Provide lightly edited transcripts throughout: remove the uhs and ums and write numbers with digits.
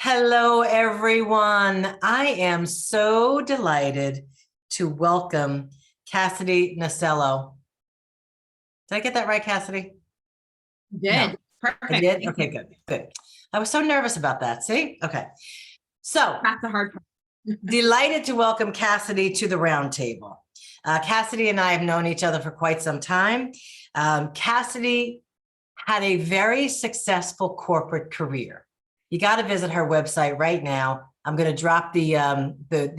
Hello, everyone. I am so delighted to welcome Cassidy Nasello. Did I get that right, Cassidy? You did. No. Perfect. I did? Okay, good. I was so nervous about that. See? Okay. So That's the hard part. delighted to welcome Cassidy to the roundtable. Cassidy and I have known each other for quite some time. Cassidy had a very successful corporate career. You got to visit her website right now. I'm going to drop the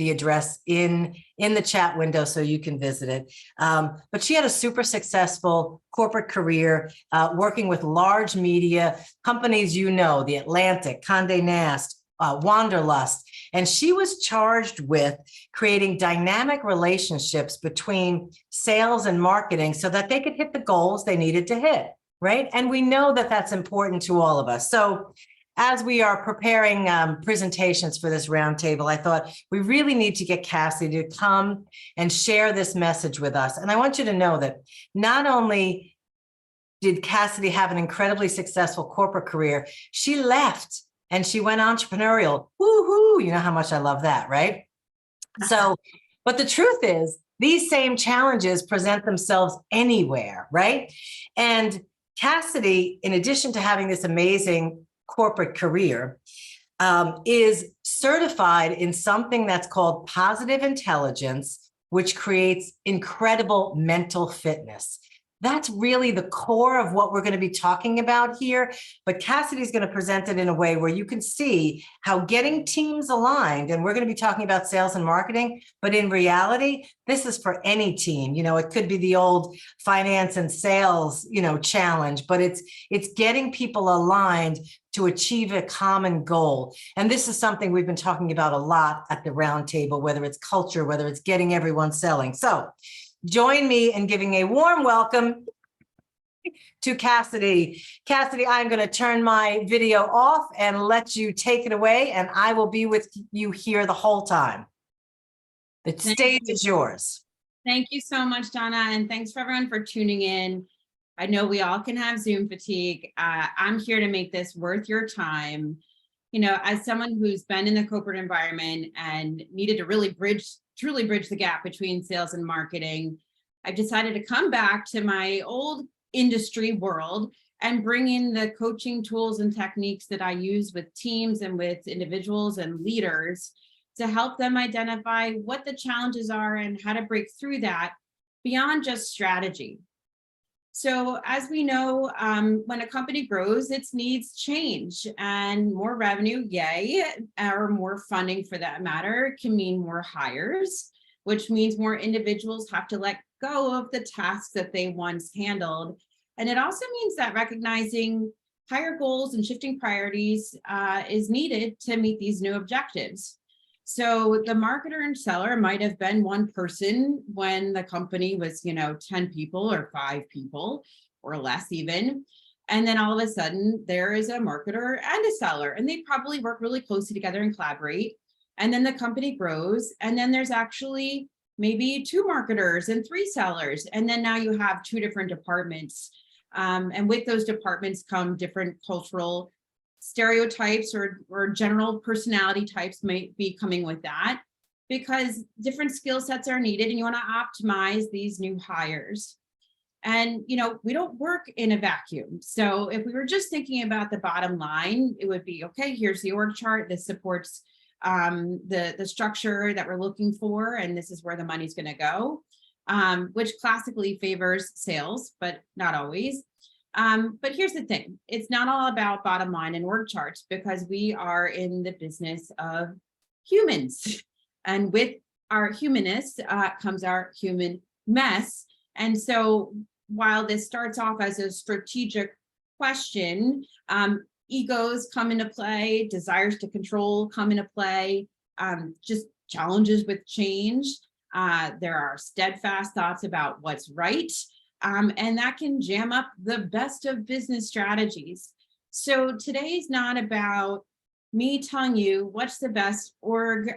address in the chat window so you can visit it. But she had a super successful corporate career working with large media companies, you know, The Atlantic, Condé Nast, Wanderlust, and she was charged with creating dynamic relationships between sales and marketing so that they could hit the goals they needed to hit, right? And we know that that's important to all of us. So as we are preparing presentations for this roundtable, I thought we really need to get Cassidy to come and share this message with us. And I want you to know that not only did Cassidy have an incredibly successful corporate career, she left and she went entrepreneurial. Woohoo! You know how much I love that, right? So, but the truth is, these same challenges present themselves anywhere, right? And Cassidy, in addition to having this amazing corporate career, is certified in something that's called positive intelligence, which creates incredible mental fitness. That's really the core of what we're going to be talking about here. But Cassidy's going to present it in a way where you can see how getting teams aligned, and we're going to be talking about sales and marketing, but in reality, this is for any team. You know, it could be the old finance and sales, you know, challenge, but it's getting people aligned to achieve a common goal. And this is something we've been talking about a lot at the roundtable, whether it's culture, whether it's getting everyone selling. So join me in giving a warm welcome to Cassidy. Cassidy, I'm going to turn my video off and let you take it away, and I will be with you here the whole time. The stage is yours. Thank you so much, Donna, and thanks for everyone for tuning in. I know we all can have Zoom fatigue. I'm here to make this worth your time. You know, as someone who's been in the corporate environment and needed to really truly bridge the gap between sales and marketing, I've decided to come back to my old industry world and bring in the coaching tools and techniques that I use with teams and with individuals and leaders to help them identify what the challenges are and how to break through that beyond just strategy. So as we know, when a company grows, its needs change, and more revenue, yay, or more funding for that matter, can mean more hires, which means more individuals have to let go of the tasks that they once handled. And it also means that recognizing higher goals and shifting priorities is needed to meet these new objectives. So the marketer and seller might have been one person when the company was, 10 people or 5 people or less even. And then all of a sudden there is a marketer and a seller, and they probably work really closely together and collaborate. And then the company grows, and then there's actually maybe 2 marketers and 3 sellers. And then now you have 2 different departments. And with those departments come different cultural stereotypes or general personality types might be coming with that, because different skill sets are needed and you want to optimize these new hires. And, we don't work in a vacuum. So if we were just thinking about the bottom line, it would be, okay, here's the org chart. This supports the structure that we're looking for, and this is where the money's going to go, which classically favors sales, but not always. But here's the thing, it's not all about bottom line and org charts, because we are in the business of humans. And with our humanness comes our human mess. And so while this starts off as a strategic question, egos come into play, desires to control come into play, just challenges with change. There are steadfast thoughts about what's right. And that can jam up the best of business strategies. So today's not about me telling you what's the best org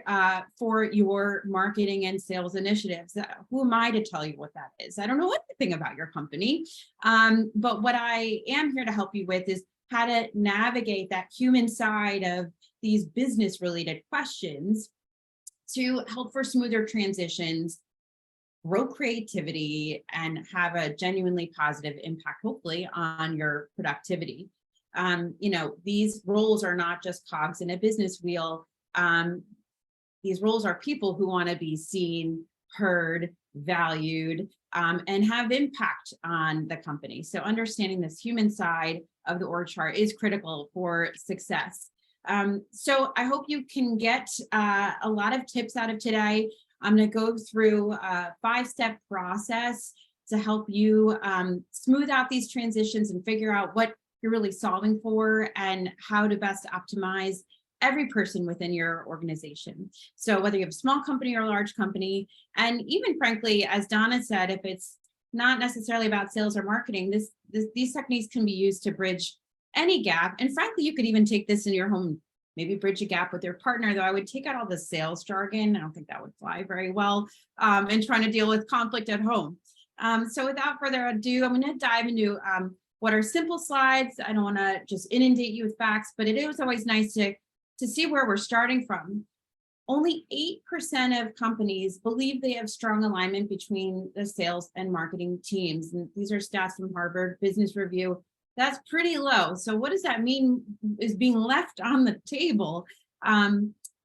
for your marketing and sales initiatives. Who am I to tell you what that is? I don't know anything about your company. But what I am here to help you with is how to navigate that human side of these business related questions to help for smoother transitions, grow creativity, and have a genuinely positive impact, hopefully, on your productivity. These roles are not just cogs in a business wheel. These roles are people who want to be seen, heard, valued, and have impact on the company. So understanding this human side of the org chart is critical for success. So I hope you can get a lot of tips out of today. I'm going to go through a 5-step process to help you smooth out these transitions and figure out what you're really solving for and how to best optimize every person within your organization. So whether you have a small company or a large company, and even frankly, as Donna said, if it's not necessarily about sales or marketing, these techniques can be used to bridge any gap. And frankly, you could even take this in your home, maybe bridge a gap with your partner, though I would take out all the sales jargon. I don't think that would fly very well in trying to deal with conflict at home. So without further ado, I'm going to dive into what are simple slides. I don't want to just inundate you with facts, but it is always nice to see where we're starting from. Only 8% of companies believe they have strong alignment between the sales and marketing teams. And these are stats from Harvard Business Review. That's pretty low. So what does that mean is being left on the table?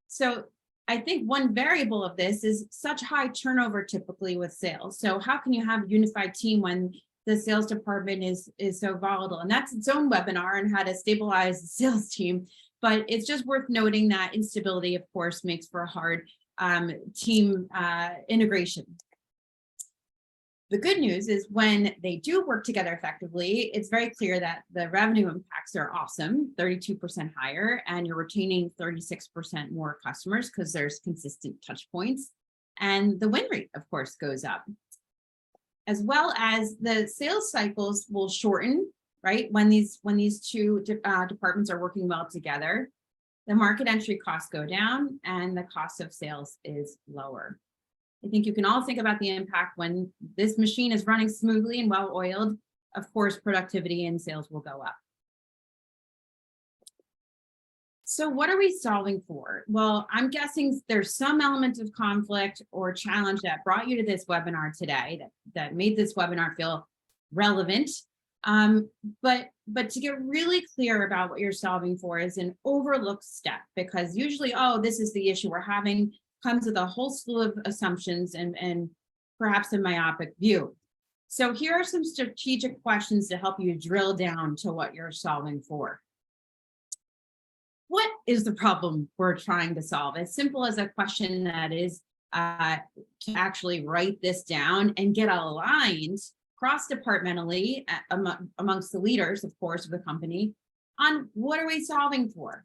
So I think one variable of this is such high turnover typically with sales. So how can you have a unified team when the sales department is so volatile? And that's its own webinar on how to stabilize the sales team. But it's just worth noting that instability, of course, makes for a hard team integration. The good news is when they do work together effectively, it's very clear that the revenue impacts are awesome, 32% higher, and you're retaining 36% more customers because there's consistent touch points. And the win rate, of course, goes up. As well as the sales cycles will shorten, right? When these two departments are working well together, the market entry costs go down and the cost of sales is lower. I think you can all think about the impact when this machine is running smoothly and well-oiled. Of course, productivity and sales will go up. So what are we solving for? Well, I'm guessing there's some element of conflict or challenge that brought you to this webinar today that made this webinar feel relevant. But to get really clear about what you're solving for is an overlooked step, because usually, oh, this is the issue we're having, comes with a whole slew of assumptions and perhaps a myopic view. So here are some strategic questions to help you drill down to what you're solving for. What is the problem we're trying to solve? As simple as a question that is to actually write this down and get aligned cross-departmentally amongst the leaders, of course, of the company on what are we solving for?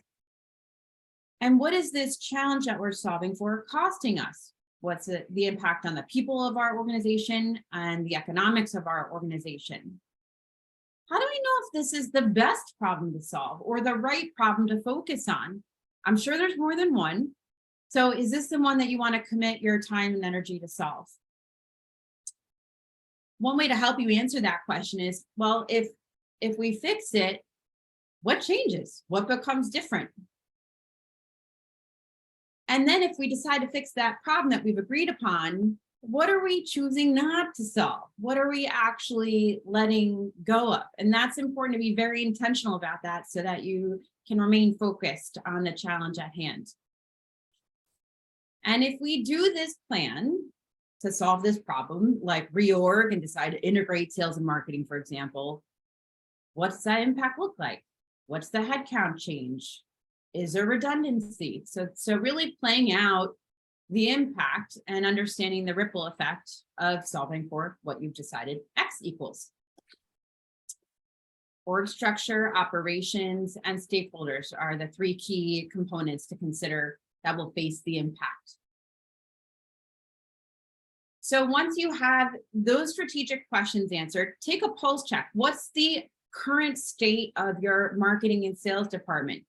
And what is this challenge that we're solving for costing us? What's the impact on the people of our organization and the economics of our organization? How do we know if this is the best problem to solve or the right problem to focus on? I'm sure there's more than one. So is this the one that you want to commit your time and energy to solve? One way to help you answer that question is, well, if we fix it, what changes? What becomes different? And then if we decide to fix that problem that we've agreed upon, what are we choosing not to solve? What are we actually letting go of? And that's important to be very intentional about that so that you can remain focused on the challenge at hand. And if we do this plan to solve this problem, like reorg and decide to integrate sales and marketing, for example, what's that impact look like? What's the headcount change? Is there redundancy? So really playing out the impact and understanding the ripple effect of solving for what you've decided X equals. Org structure, operations, and stakeholders are the 3 key components to consider that will face the impact. So once you have those strategic questions answered, take a pulse check. What's the current state of your marketing and sales department?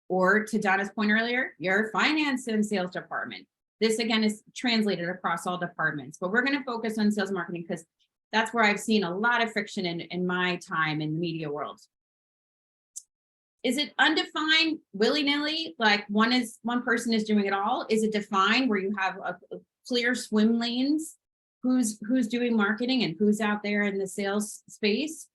Or to Donna's point earlier, your finance and sales department. This again is translated across all departments, but we're going to focus on sales and marketing because that's where I've seen a lot of friction in my time in the media world. Is it undefined willy-nilly, like one person is doing it all? Is it defined where you have a clear swim lanes? Who's doing marketing and who's out there in the sales space?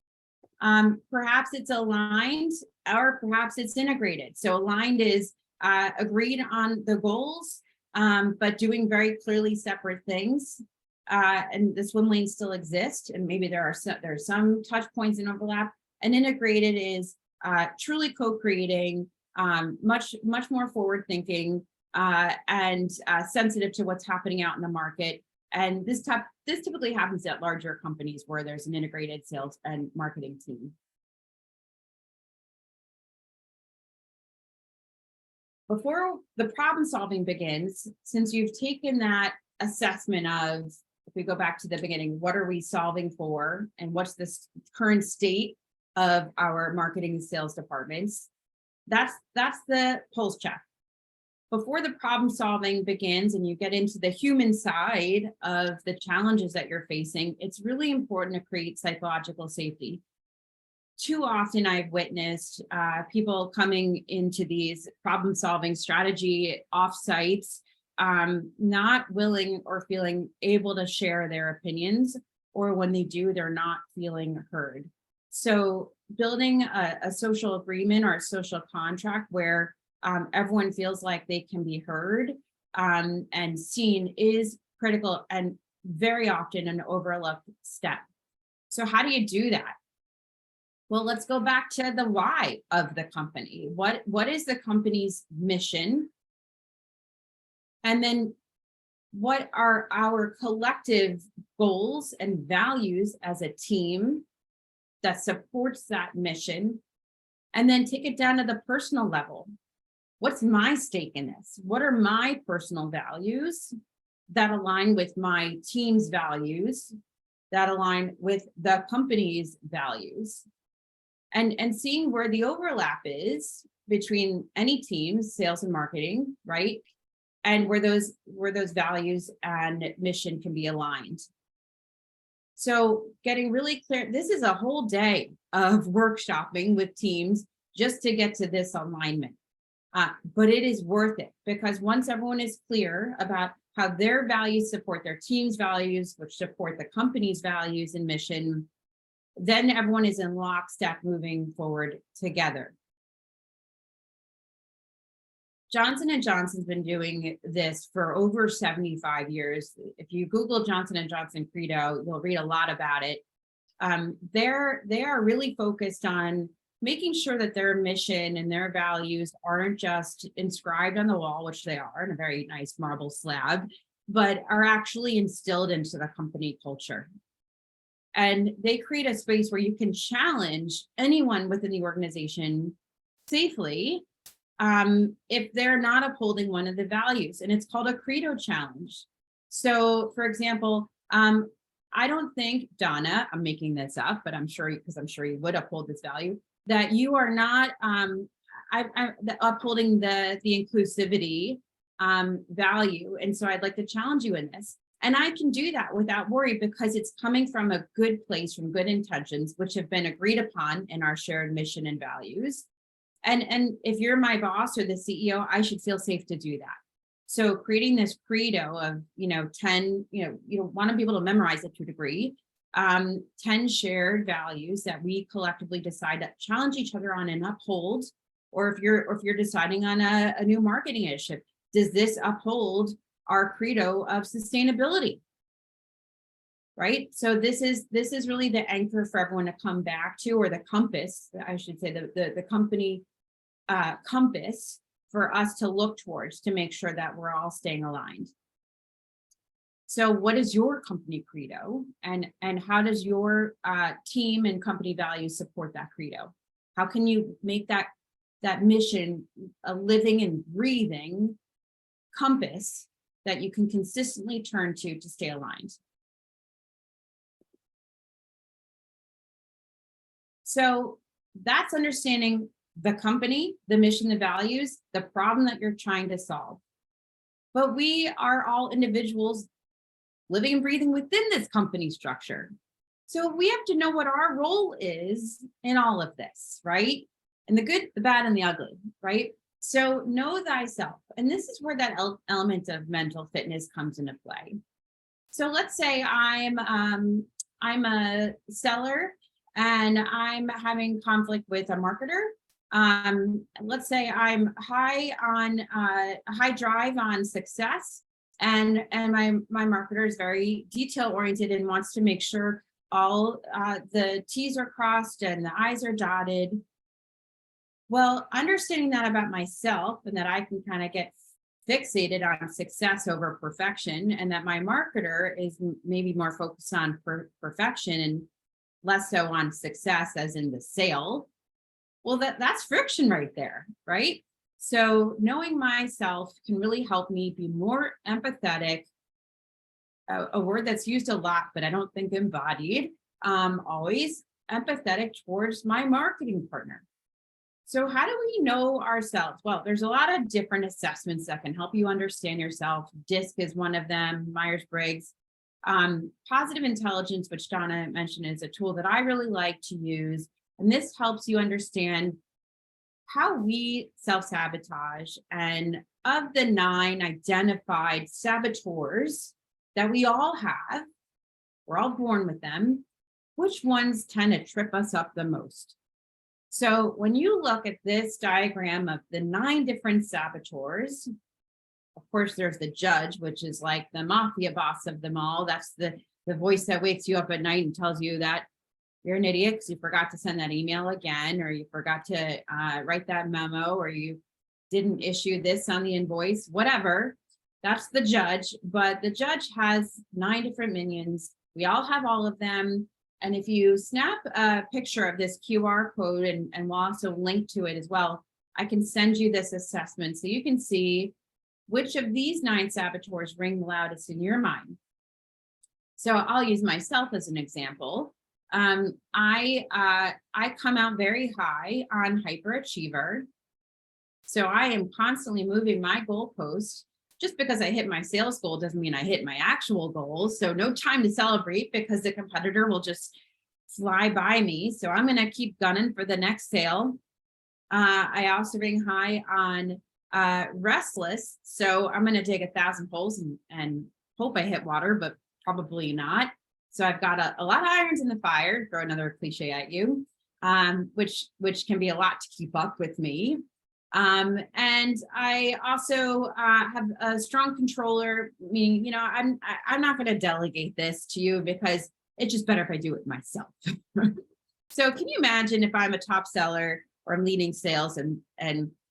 Perhaps it's aligned, or perhaps it's integrated. So aligned is agreed on the goals, but doing very clearly separate things. And the swim lanes still exist, and maybe there are some touch points and overlap. And integrated is truly co-creating, much more forward thinking, and sensitive to what's happening out in the market. And this typically happens at larger companies where there's an integrated sales and marketing team. Before the problem solving begins, since you've taken that assessment of, if we go back to the beginning, what are we solving for and what's this current state of our marketing and sales departments, that's the pulse check. Before the problem solving begins and you get into the human side of the challenges that you're facing, it's really important to create psychological safety. Too often I've witnessed people coming into these problem solving strategy offsites, not willing or feeling able to share their opinions, or when they do, they're not feeling heard. So building a social agreement or a social contract where everyone feels like they can be heard and seen is critical, and very often an overlooked step. So how do you do that? Well, let's go back to the why of the company. What is the company's mission? And then what are our collective goals and values as a team that supports that mission? And then take it down to the personal level. What's my stake in this? What are my personal values that align with my team's values, that align with the company's values? And seeing where the overlap is between any teams, sales and marketing, right? And where those values and mission can be aligned. So getting really clear, this is a whole day of workshopping with teams just to get to this alignment. But it is worth it, because once everyone is clear about how their values support their team's values, which support the company's values and mission, then everyone is in lockstep moving forward together. Johnson & Johnson's been doing this for over 75 years. If you Google Johnson & Johnson Credo, you'll read a lot about it. They are really focused on making sure that their mission and their values aren't just inscribed on the wall, which they are in a very nice marble slab, but are actually instilled into the company culture. And they create a space where you can challenge anyone within the organization safely if they're not upholding one of the values. And it's called a credo challenge. So for example, I don't think, Donna, I'm making this up, but I'm sure, because I'm sure you would uphold this value, that you are not upholding the inclusivity value. And so I'd like to challenge you in this. And I can do that without worry, because it's coming from a good place, from good intentions, which have been agreed upon in our shared mission and values. And if you're my boss or the CEO, I should feel safe to do that. So creating this credo of, 10, you want to be able to memorize it to a degree, 10 shared values that we collectively decide to challenge each other on and uphold. Or if you're deciding on a new marketing initiative, does this uphold our credo of sustainability? Right? So this is really the anchor for everyone to come back to, or the compass, I should say, the company compass for us to look towards to make sure that we're all staying aligned. So what is your company credo, and how does your team and company values support that credo? How can you make that mission a living and breathing compass that you can consistently turn to stay aligned? So that's understanding the company, the mission, the values, the problem that you're trying to solve. But we are all individuals living and breathing within this company structure. So we have to know what our role is in all of this, right? and the good, the bad, and the ugly, right? So know thyself. And this is where that element of mental fitness comes into play. So let's say I'm a seller and I'm having conflict with a marketer. Let's say I'm high on high drive on success, and my marketer is very detail oriented and wants to make sure all the T's are crossed and the I's are dotted. Well, understanding that about myself, and that I can kind of get fixated on success over perfection, and that my marketer is maybe more focused on perfection and less so on success as in the sale. Well, that's friction right there, right? So knowing myself can really help me be more empathetic, a word that's used a lot, but I don't think embodied, always empathetic towards my marketing partner. So how do we know ourselves? Well, there's a lot of different assessments that can help you understand yourself. DISC is one of them, Myers-Briggs. Positive intelligence, which Donna mentioned, is a tool that I really like to use. And this helps you understand how we self-sabotage. And of the 9 identified saboteurs that we all have, we're all born with them, which ones tend to trip us up the most? So when you look at this diagram of the 9 different saboteurs, of course, there's the judge, which is like the mafia boss of them all. That's the voice that wakes you up at night and tells you that you're an idiot because you forgot to send that email again, or you forgot to write that memo, or you didn't issue this on the invoice, whatever. That's the judge. But the judge has 9 different minions. We all have all of them. And if you snap a picture of this QR code, and we'll also link to it as well, I can send you this assessment so you can see which of these 9 saboteurs ring loudest in your mind. So I'll use myself as an example. I come out very high on hyperachiever. So I am constantly moving my goalposts. Just because I hit my sales goal doesn't mean I hit my actual goals. So no time to celebrate because the competitor will just fly by me. So I'm going to keep gunning for the next sale. I also ring high on restless. So I'm going to dig 1,000 holes and hope I hit water, but probably not. So I've got a lot of irons in the fire, throw another cliche at you, which can be a lot to keep up with me. And I also have a strong controller, meaning, you know, I'm not going to delegate this to you because it's just better if I do it myself. So can you imagine if I'm a top seller or I'm leading sales and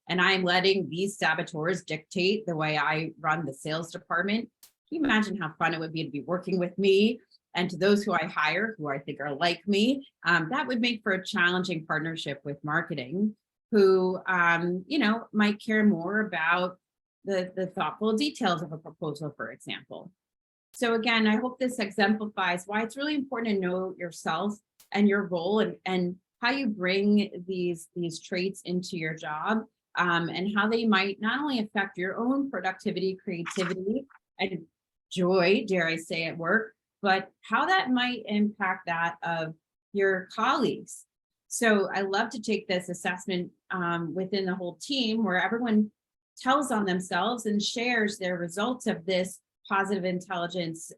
I'm letting these saboteurs dictate the way I run the sales department? Can you imagine how fun it would be to be working with me? And to those who I hire, who I think are like me, that would make for a challenging partnership with marketing, who, you know, might care more about the thoughtful details of a proposal, for example. So again, I hope this exemplifies why it's really important to know yourself and your role, and how you bring these traits into your job, and how they might not only affect your own productivity, creativity, and joy, dare I say, at work, but how that might impact that of your colleagues. So I love to take this assessment within the whole team, where everyone tells on themselves and shares their results of this positive intelligence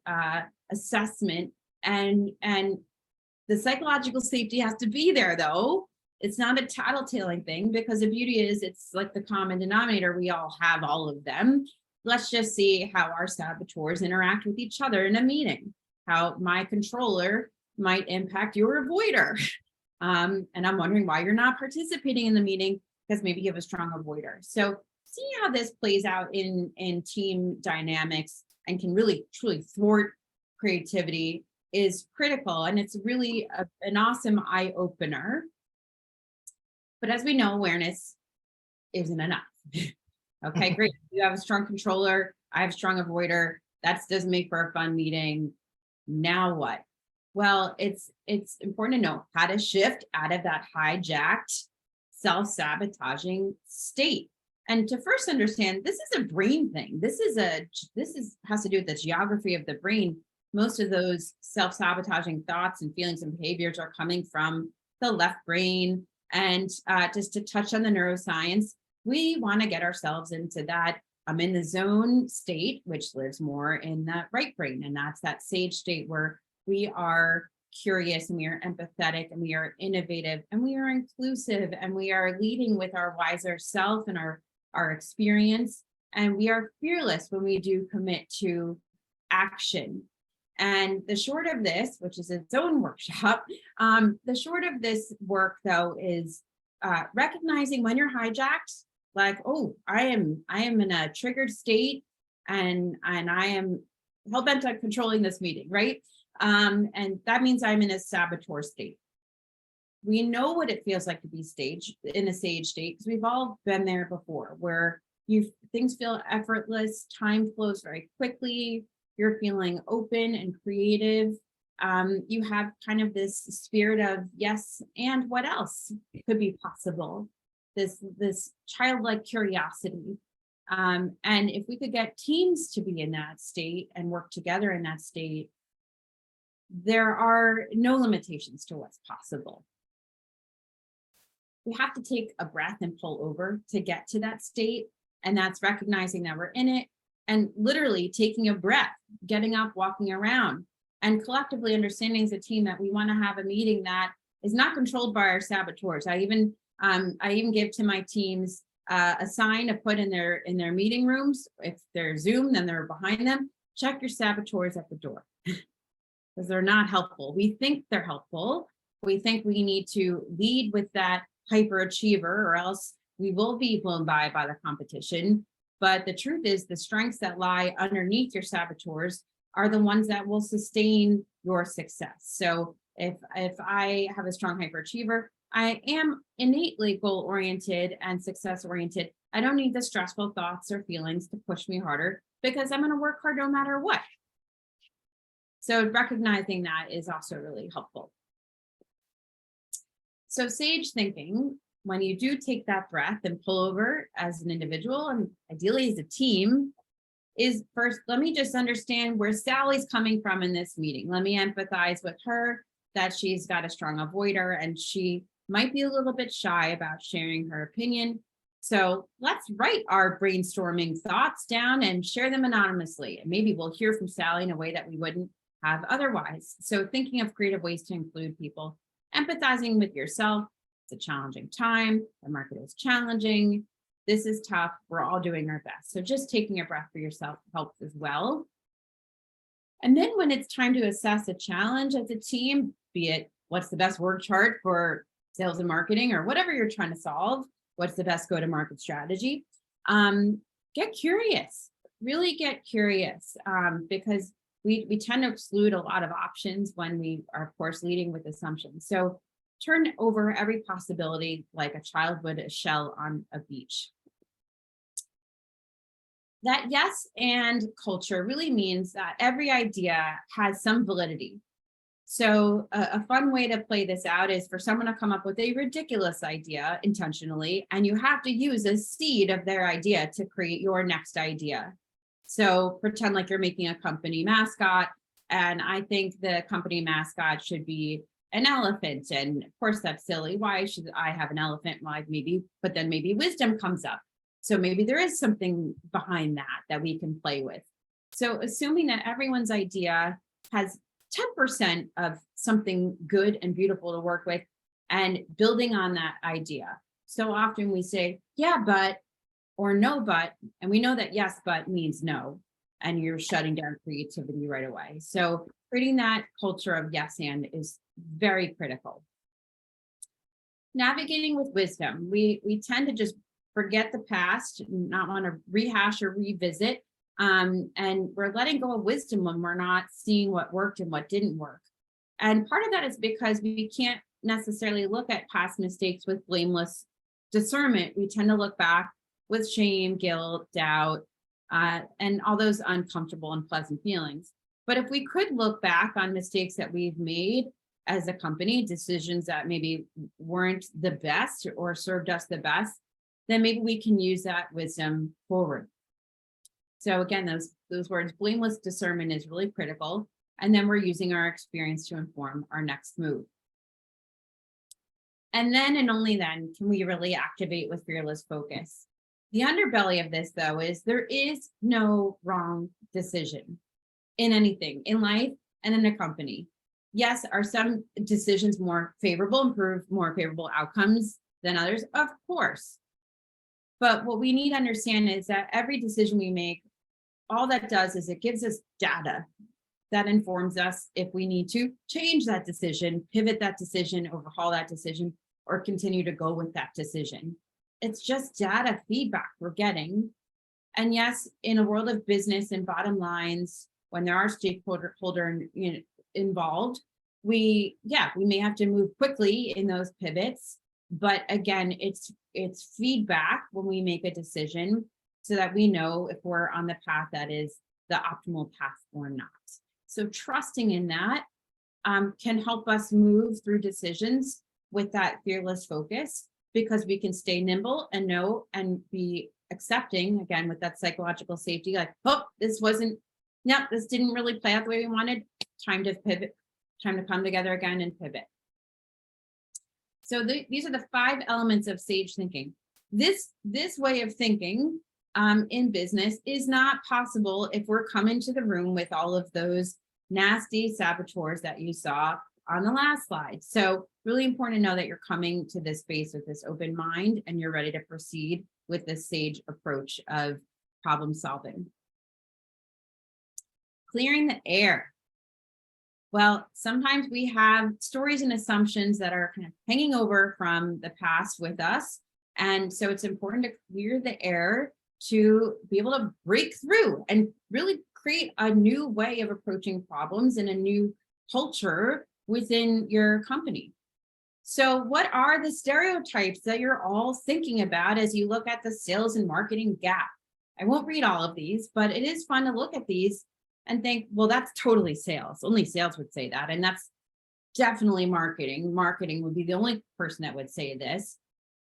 assessment. And the psychological safety has to be there, though. It's not a tattletaling thing, because the beauty is it's like the common denominator. We all have all of them. Let's just see how our saboteurs interact with each other in a meeting, how my controller might impact your avoider. And I'm wondering why you're not participating in the meeting, because maybe you have a strong avoider. So see how this plays out in team dynamics and can really truly thwart creativity is critical. And it's really an awesome eye opener. But as we know, awareness isn't enough. Okay, great. You have a strong controller. I have a strong avoider. That doesn't make for a fun meeting. Now what? Well, it's important to know how to shift out of that hijacked, self-sabotaging state. And to first understand, this is a brain thing. This has to do with the geography of the brain. Most of those self-sabotaging thoughts and feelings and behaviors are coming from the left brain. And just to touch on the neuroscience, we want to get ourselves into that I'm in the zone state, which lives more in that right brain. And that's that sage state where we are curious and we are empathetic and we are innovative and we are inclusive and we are leading with our wiser self and our experience. And we are fearless when we do commit to action. And the short of this, which is its own workshop, the short of this work though is recognizing when you're hijacked, like, oh, I am in a triggered state and I am hell-bent on controlling this meeting, right? And that means I'm in a saboteur state. We know what it feels like to be in a sage state because we've all been there before, where things feel effortless, time flows very quickly, you're feeling open and creative. You have kind of this spirit of yes, and what else could be possible? This childlike curiosity. And if we could get teams to be in that state and work together in that state, there are no limitations to what's possible. We have to take a breath and pull over to get to that state. And that's recognizing that we're in it and literally taking a breath, getting up, walking around, and collectively understanding as a team that we want to have a meeting that is not controlled by our saboteurs. I even give to my teams a sign to put in their meeting rooms. If they're Zoom, then they're behind them. Check your saboteurs at the door because they're not helpful. We think they're helpful. We think we need to lead with that hyperachiever or else we will be blown by the competition. But the truth is the strengths that lie underneath your saboteurs are the ones that will sustain your success. So if I have a strong hyperachiever, I am innately goal-oriented and success-oriented. I don't need the stressful thoughts or feelings to push me harder because I'm going to work hard no matter what. So recognizing that is also really helpful. So sage thinking, when you do take that breath and pull over as an individual and ideally as a team, is first, let me just understand where Sally's coming from in this meeting. Let me empathize with her that she's got a strong avoider and she might be a little bit shy about sharing her opinion. So let's write our brainstorming thoughts down and share them anonymously. And maybe we'll hear from Sally in a way that we wouldn't have otherwise. So thinking of creative ways to include people, empathizing with yourself. It's a challenging time. The market is challenging. This is tough. We're all doing our best. So just taking a breath for yourself helps as well. And then when it's time to assess a challenge as a team, be it what's the best org chart for sales and marketing or whatever you're trying to solve, what's the best go-to-market strategy, get curious, really get curious, because we tend to exclude a lot of options when we are, of course, leading with assumptions. So turn over every possibility like a child would a shell on a beach. That yes and culture really means that every idea has some validity. So a fun way to play this out is for someone to come up with a ridiculous idea intentionally, and you have to use a seed of their idea to create your next idea. So pretend like you're making a company mascot, and I think the company mascot should be an elephant. And of course, that's silly. Why should I have an elephant? Well, but then maybe wisdom comes up. So maybe there is something behind that we can play with. So assuming that everyone's idea has 10% of something good and beautiful to work with and building on that idea. So often we say, yeah, but, or no, but, and we know that yes, but means no, and you're shutting down creativity right away. So creating that culture of yes and is very critical. Navigating with wisdom. We tend to just forget the past, not want to rehash or revisit. And we're letting go of wisdom when we're not seeing what worked and what didn't work. And part of that is because we can't necessarily look at past mistakes with blameless discernment. We tend to look back with shame, guilt, doubt, and all those uncomfortable and pleasant feelings. But if we could look back on mistakes that we've made as a company, decisions that maybe weren't the best or served us the best, then maybe we can use that wisdom forward. So again, those words, blameless discernment is really critical. And then we're using our experience to inform our next move. And then and only then can we really activate with fearless focus. The underbelly of this, though, is there is no wrong decision in anything, in life and in a company. Yes, are some decisions more favorable, improve more favorable outcomes than others? Of course. But what we need to understand is that every decision we make, all that does is it gives us data that informs us if we need to change that decision, pivot that decision, overhaul that decision, or continue to go with that decision. It's just data feedback we're getting. And yes, in a world of business and bottom lines, when there are stakeholder involved, we may have to move quickly in those pivots. But again, it's feedback when we make a decision so that we know if we're on the path that is the optimal path or not. So trusting in that can help us move through decisions with that fearless focus, because we can stay nimble and know and be accepting, again, with that psychological safety, like, oh, this didn't really play out the way we wanted. Time to pivot, time to come together again and pivot. So these are the 5 elements of sage thinking. This way of thinking in business is not possible if we're coming to the room with all of those nasty saboteurs that you saw on the last slide. So really important to know that you're coming to this space with this open mind and you're ready to proceed with this sage approach of problem solving. Clearing the air. Well, sometimes we have stories and assumptions that are kind of hanging over from the past with us. And so it's important to clear the air to be able to break through and really create a new way of approaching problems and a new culture within your company. So what are the stereotypes that you're all thinking about as you look at the sales and marketing gap? I won't read all of these, but it is fun to look at these and think, well, that's totally sales. Only sales would say that. And that's definitely marketing. Marketing would be the only person that would say this.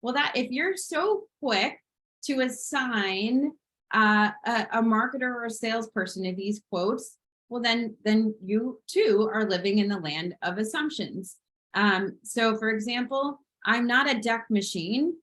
Well, that if you're so quick to assign a marketer or a salesperson to these quotes, well, then you too are living in the land of assumptions. So for example, I'm not a deck machine.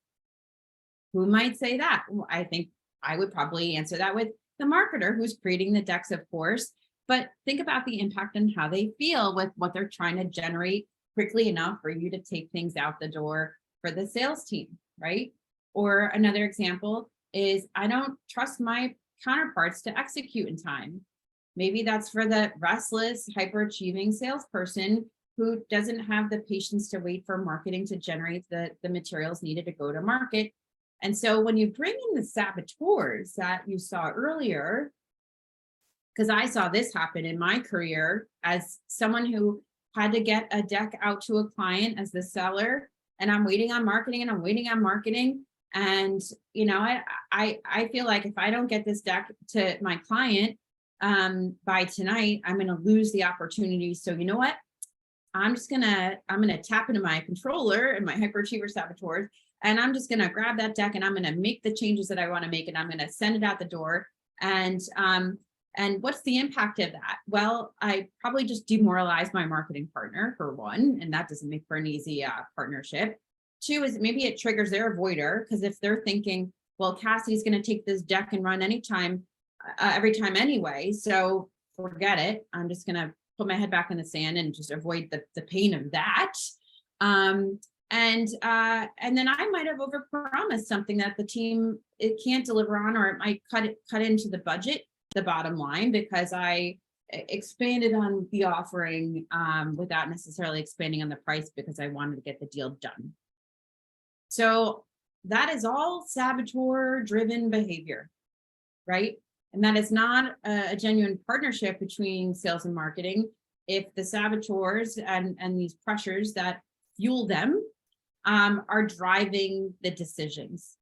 Who might say that? Well, I think I would probably answer that with the marketer who's creating the decks, of course, but think about the impact on how they feel with what they're trying to generate quickly enough for you to take things out the door for the sales team, right? Or another example is I don't trust my counterparts to execute in time. Maybe that's for the restless, hyperachieving salesperson who doesn't have the patience to wait for marketing to generate the materials needed to go to market. And so when you bring in the saboteurs that you saw earlier, because I saw this happen in my career as someone who had to get a deck out to a client as the seller, and I'm waiting on marketing and I'm waiting on marketing. And, you know, I feel like if I don't get this deck to my client by tonight, I'm going to lose the opportunity. So you know what? I'm going to tap into my controller and my hyperachiever saboteurs, and I'm just going to grab that deck and I'm going to make the changes that I want to make, and I'm going to send it out the door. And what's the impact of that? Well, I probably just demoralize my marketing partner, for one, and that doesn't make for an easy partnership. 2 is maybe it triggers their avoider, because if they're thinking, well, Cassie's going to take this deck and run anytime, every time anyway, so forget it. I'm just going to put my head back in the sand and just avoid the pain of that. And then I might have overpromised something that the team can't deliver on, or it might cut into the budget, the bottom line, because I expanded on the offering without necessarily expanding on the price because I wanted to get the deal done. So that is all saboteur-driven behavior, right? And that is not a genuine partnership between sales and marketing if the saboteurs and these pressures that fuel them are driving the decisions,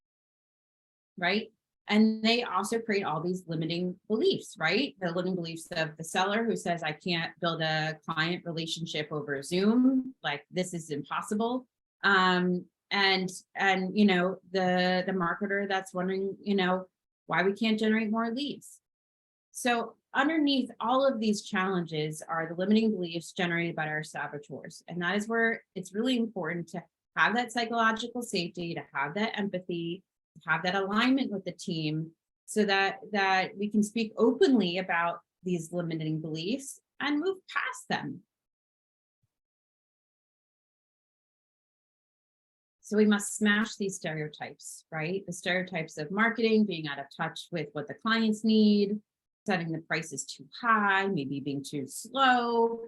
right? And they also create all these limiting beliefs, right? The limiting beliefs of the seller who says, I can't build a client relationship over Zoom, like this is impossible. And you know, the marketer that's wondering, you know, why we can't generate more leads. So underneath all of these challenges are the limiting beliefs generated by our saboteurs. And that is where it's really important to have that psychological safety, to have that empathy, to have that alignment with the team, so that we can speak openly about these limiting beliefs and move past them. So we must smash these stereotypes, right? The stereotypes of marketing, being out of touch with what the clients need, setting the prices too high, maybe being too slow,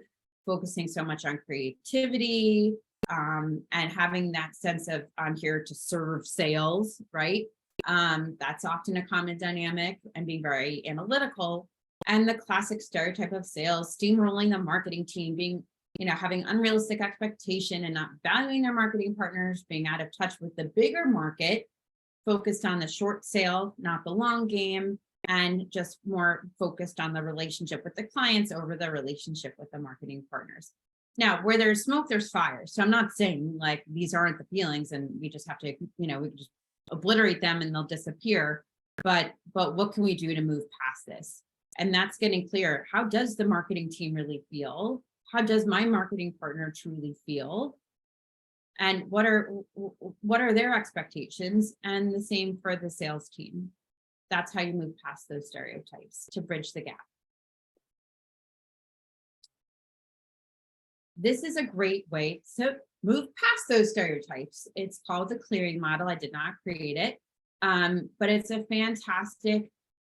focusing so much on creativity, and having that sense of I'm here to serve sales, right? That's often a common dynamic, and being very analytical. And the classic stereotype of sales, steamrolling the marketing team, being, having unrealistic expectation and not valuing their marketing partners, being out of touch with the bigger market, focused on the short sale, not the long game, and just more focused on the relationship with the clients over the relationship with the marketing partners. Now, where there's smoke, there's fire. So I'm not saying like these aren't the feelings and we just have to, we can just obliterate them and they'll disappear. But what can we do to move past this? And that's getting clear. How does the marketing team really feel? How does my marketing partner truly feel? And what are their expectations? And the same for the sales team. That's how you move past those stereotypes to bridge the gap. This is a great way to move past those stereotypes. It's called the clearing model. I did not create it, but it's a fantastic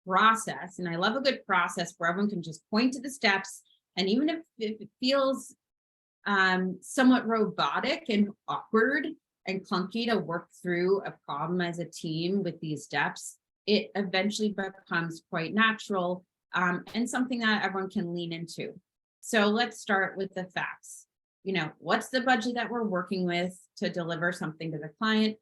process. And I love a good process where everyone can just point to the steps. And even if it feels somewhat robotic and awkward and clunky to work through a problem as a team with these steps, it eventually becomes quite natural and something that everyone can lean into. So let's start with the facts. What's the budget that we're working with to deliver something to the client?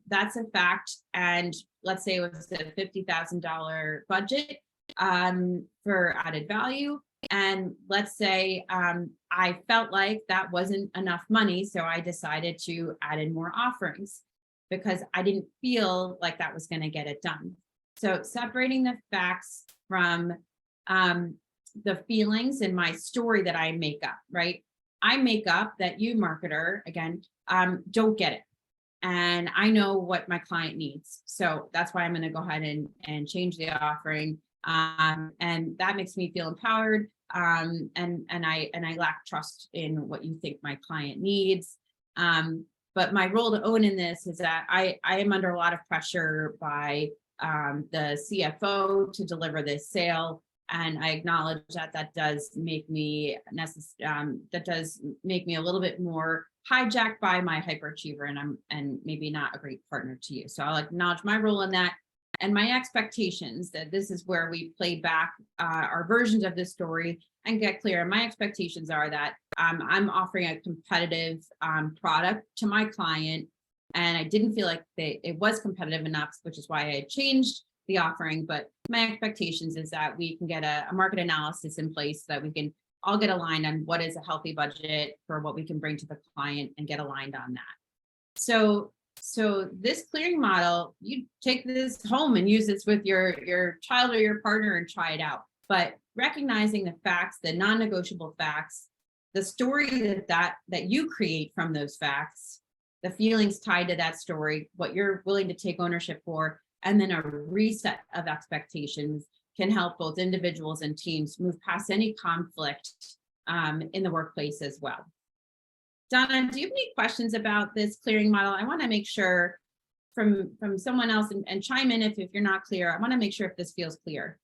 That's a fact. And let's say it was a $50,000 budget for added value. And let's say I felt like that wasn't enough money. So I decided to add in more offerings because I didn't feel like that was going to get it done. So separating the facts from the feelings and my story that I make up, right? I make up that you, marketer, again, don't get it. And I know what my client needs. So that's why I'm going to go ahead and change the offering. And that makes me feel empowered. And I lack trust in what you think my client needs. But my role to own in this is that I am under a lot of pressure by the CFO to deliver this sale. And I acknowledge that does make me a little bit more hijacked by my hyperachiever, and maybe not a great partner to you. So I'll acknowledge my role in that and my expectations, that this is where we play back our versions of this story and get clear. My expectations are that I'm offering a competitive product to my client, and I didn't feel like it was competitive enough, which is why I changed the offering. But my expectations is that we can get a market analysis in place so that we can all get aligned on what is a healthy budget for what we can bring to the client and get aligned on that. So this clearing model, you take this home and use this with your child or your partner and try it out. But recognizing the facts, the non-negotiable facts, the story that you create from those facts, the feelings tied to that story, what you're willing to take ownership for, and then a reset of expectations can help both individuals and teams move past any conflict in the workplace as well. Donna, do you have any questions about this clearing model? I want to make sure from someone else, and chime in if you're not clear. I want to make sure if this feels clear.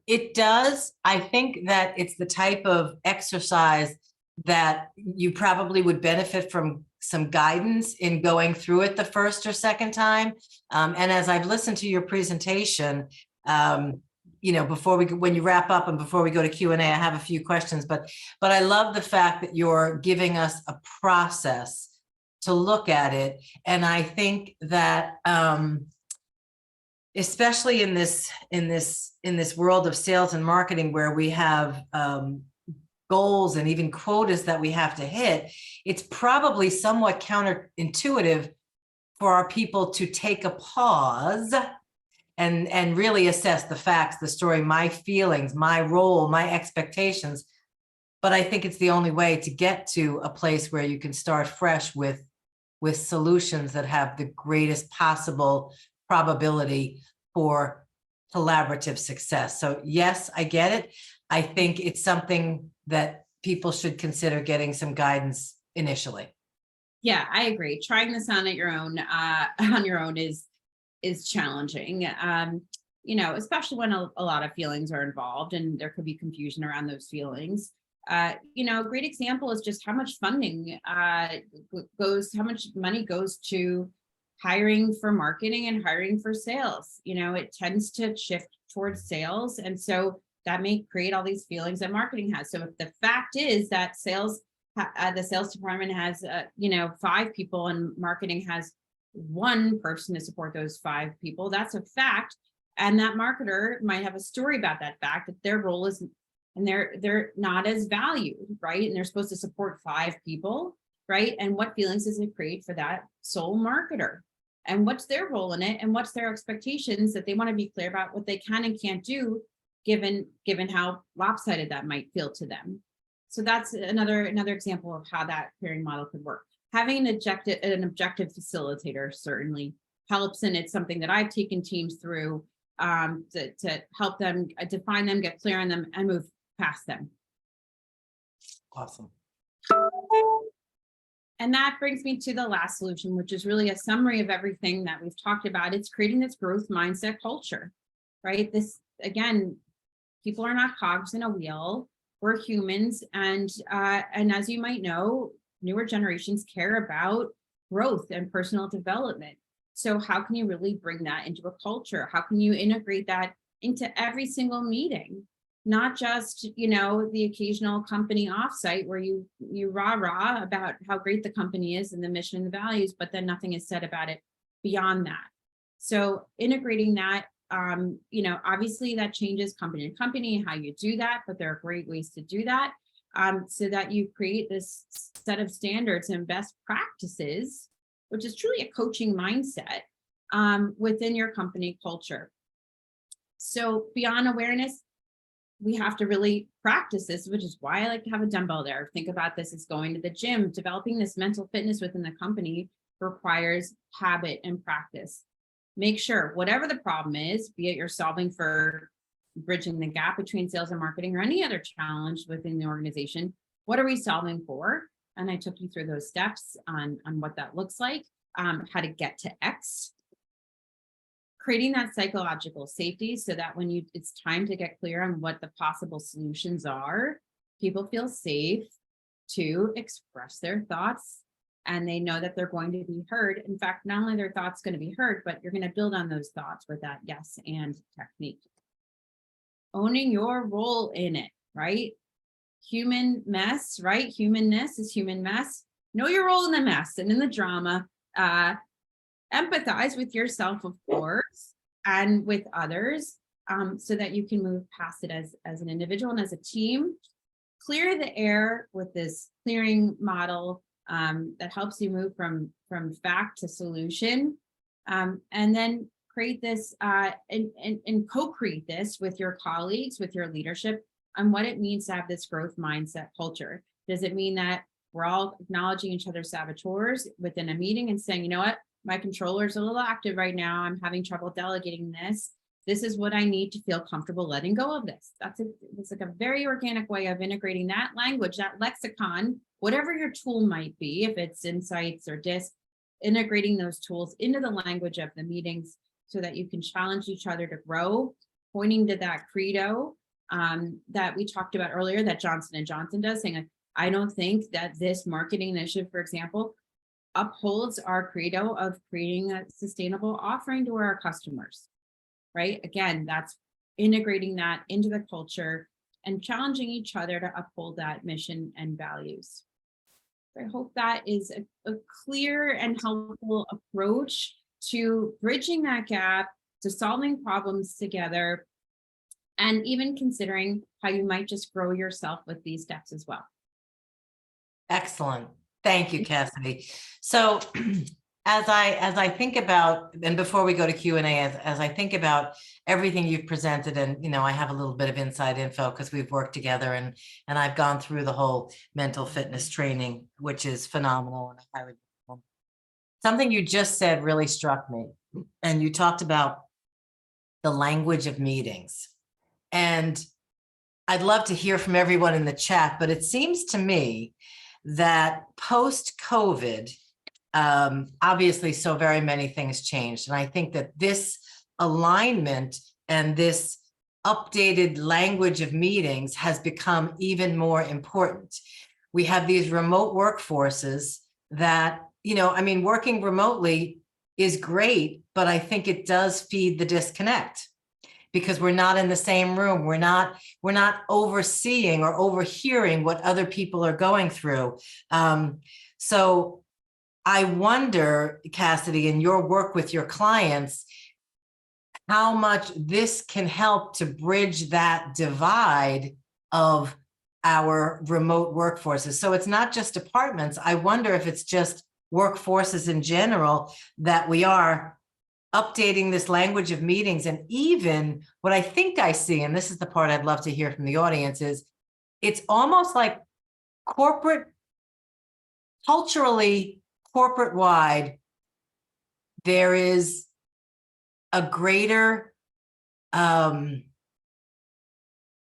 It does. I think that it's the type of exercise that you probably would benefit from some guidance in going through it the first or second time. And as I've listened to your presentation, when you wrap up and before we go to Q&A, I have a few questions, but I love the fact that you're giving us a process to look at it. And I think that, especially in this world of sales and marketing, where we have goals and even quotas that we have to hit, it's probably somewhat counterintuitive for our people to take a pause and really assess the facts, the story, my feelings, my role, my expectations, but I think it's the only way to get to a place where you can start fresh with solutions that have the greatest possible probability for collaborative success. So yes, I get it. I think it's something that people should consider getting some guidance initially. Yeah, I agree. Trying this on your own is challenging. Especially when a lot of feelings are involved and there could be confusion around those feelings. A great example is just how much funding how much money goes to hiring for marketing and hiring for sales. It tends to shift towards sales. And so that may create all these feelings that marketing has. So if the fact is that the sales department has, 5 people and marketing has 1 person to support those 5 people, that's a fact. And that marketer might have a story about that fact, that their role is, and they're not as valued, right? And they're supposed to support 5 people, right? And what feelings does it create for that sole marketer? And what's their role in it? And what's their expectations, that they want to be clear about what they can and can't do, given how lopsided that might feel to them. So that's another example of how that pairing model could work. Having an objective facilitator certainly helps, and it's something that I've taken teams through to help them define them, get clear on them, and move past them. Awesome. And that brings me to the last solution, which is really a summary of everything that we've talked about. It's creating this growth mindset culture, right? This, again, people are not cogs in a wheel. We're humans, and as you might know, newer generations care about growth and personal development. So how can you really bring that into a culture? How can you integrate that into every single meeting? Not just, the occasional company offsite where you rah about how great the company is and the mission and the values, but then nothing is said about it beyond that. So integrating that, obviously that changes company to company, how you do that, but there are great ways to do that, so that you create this set of standards and best practices, which is truly a coaching mindset within your company culture. So beyond awareness, we have to really practice this, which is why I like to have a dumbbell there. Think about this as going to the gym. Developing this mental fitness within the company requires habit and practice. Make sure whatever the problem is, be it you're solving for bridging the gap between sales and marketing or any other challenge within the organization, what are we solving for? And I took you through those steps on what that looks like, how to get to X. Creating that psychological safety so that when it's time to get clear on what the possible solutions are, people feel safe to express their thoughts, and they know that they're going to be heard. In fact, not only their thoughts going to be heard, but you're going to build on those thoughts with that yes and technique. Owning your role in it, right? Human mess, right? Humanness is human mess. Know your role in the mess and in the drama. Empathize with yourself, of course, and with others, so that you can move past it as an individual and as a team. Clear the air with this clearing model that helps you move from fact to solution, and then create this and co-create this with your colleagues, with your leadership, on what it means to have this growth mindset culture. Does it mean that we're all acknowledging each other's saboteurs within a meeting and saying, you know what, my controller's a little active right now, I'm having trouble delegating this. This is what I need to feel comfortable letting go of this. It's like a very organic way of integrating that language, that lexicon, whatever your tool might be, if it's insights or DISC, integrating those tools into the language of the meetings so that you can challenge each other to grow, pointing to that credo that we talked about earlier that Johnson & Johnson does, saying, I don't think that this marketing initiative, for example, upholds our credo of creating a sustainable offering to our customers, right? Again, that's integrating that into the culture and challenging each other to uphold that mission and values. I hope that is a clear and helpful approach to bridging that gap, to solving problems together, and even considering how you might just grow yourself with these steps as well. Excellent. Thank you, Cassidy. So as I think about, and before we go to Q&A, as I think about everything you've presented, and I have a little bit of inside info because we've worked together, and I've gone through the whole mental fitness training, which is phenomenal, and I highly recommend. Something you just said really struck me, and you talked about the language of meetings, and I'd love to hear from everyone in the chat, but it seems to me that post-COVID, obviously, so very many things changed. And I think that this alignment and this updated language of meetings has become even more important. We have these remote workforces that, working remotely is great, but I think it does feed the disconnect because we're not in the same room. We're not overseeing or overhearing what other people are going through. So I wonder, Cassidy, in your work with your clients, how much this can help to bridge that divide of our remote workforces. So it's not just departments. I wonder if it's just workforces in general that we are updating this language of meetings. And even what I think I see, and this is the part I'd love to hear from the audience, is it's almost like culturally, corporate-wide, there is a greater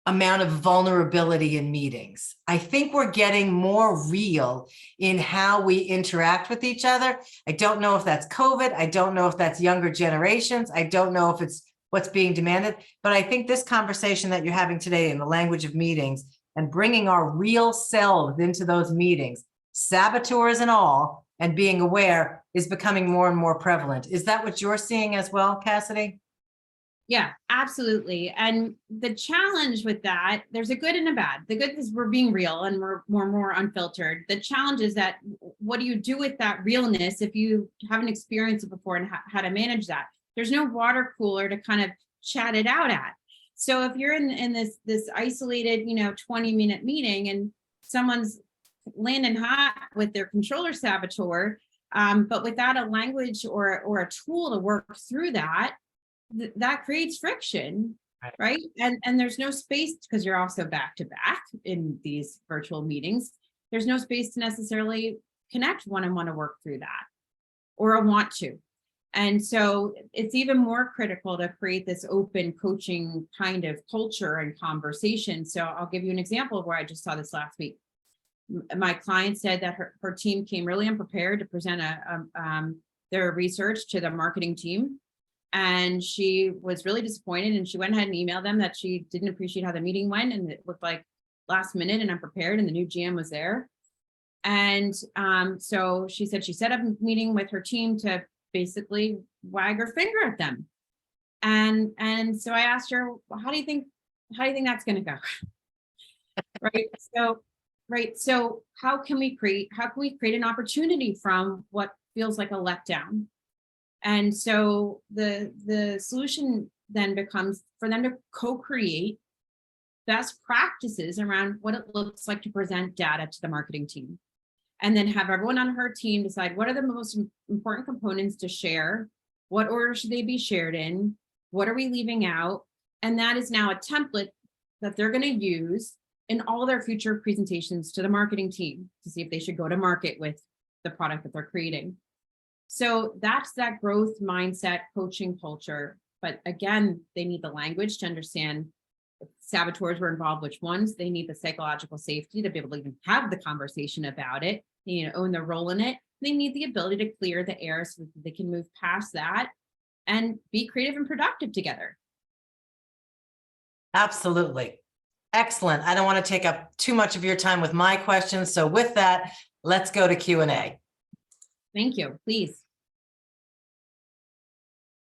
amount of vulnerability in meetings. I think we're getting more real in how we interact with each other. I don't know if that's COVID. I don't know if that's younger generations. I don't know if it's what's being demanded, but I think this conversation that you're having today in the language of meetings and bringing our real selves into those meetings, saboteurs and all, and being aware is becoming more and more prevalent. Is that what you're seeing as well, Cassidy? Yeah, absolutely. And the challenge with that, there's a good and a bad. The good is we're being real and we're more unfiltered. The challenge is that what do you do with that realness if you haven't experienced it before and how to manage that? There's no water cooler to kind of chat it out at. So if you're in this isolated, 20-minute meeting and someone's landing hot with their controller saboteur, but without a language or a tool to work through that, that creates friction, right? And there's no space because you're also back to back in these virtual meetings. There's no space to necessarily connect one-on-one to work through that or want to. And so it's even more critical to create this open coaching kind of culture and conversation. So I'll give you an example of where I just saw this last week. My client said that her team came really unprepared to present their research to the marketing team. And she was really disappointed, and she went ahead and emailed them that she didn't appreciate how the meeting went, and it looked like last minute and unprepared, and the new GM was there. And so she said she set up a meeting with her team to basically wag her finger at them. And so I asked her, well, how do you think that's going to go? Right. So how can we create an opportunity from what feels like a letdown? And so the solution then becomes for them to co-create best practices around what it looks like to present data to the marketing team. And then have everyone on her team decide what are the most important components to share, what order should they be shared in, what are we leaving out? And that is now a template that they're going to use in all their future presentations to the marketing team to see if they should go to market with the product that they're creating. So that's that growth mindset coaching culture. But again, they need the language to understand if saboteurs were involved, which ones. They need the psychological safety to be able to even have the conversation about it, they need to own their role in it. They need the ability to clear the air so that they can move past that and be creative and productive together. Absolutely. Excellent. I don't want to take up too much of your time with my questions. So with that, let's go to Q&A. Thank you. Please.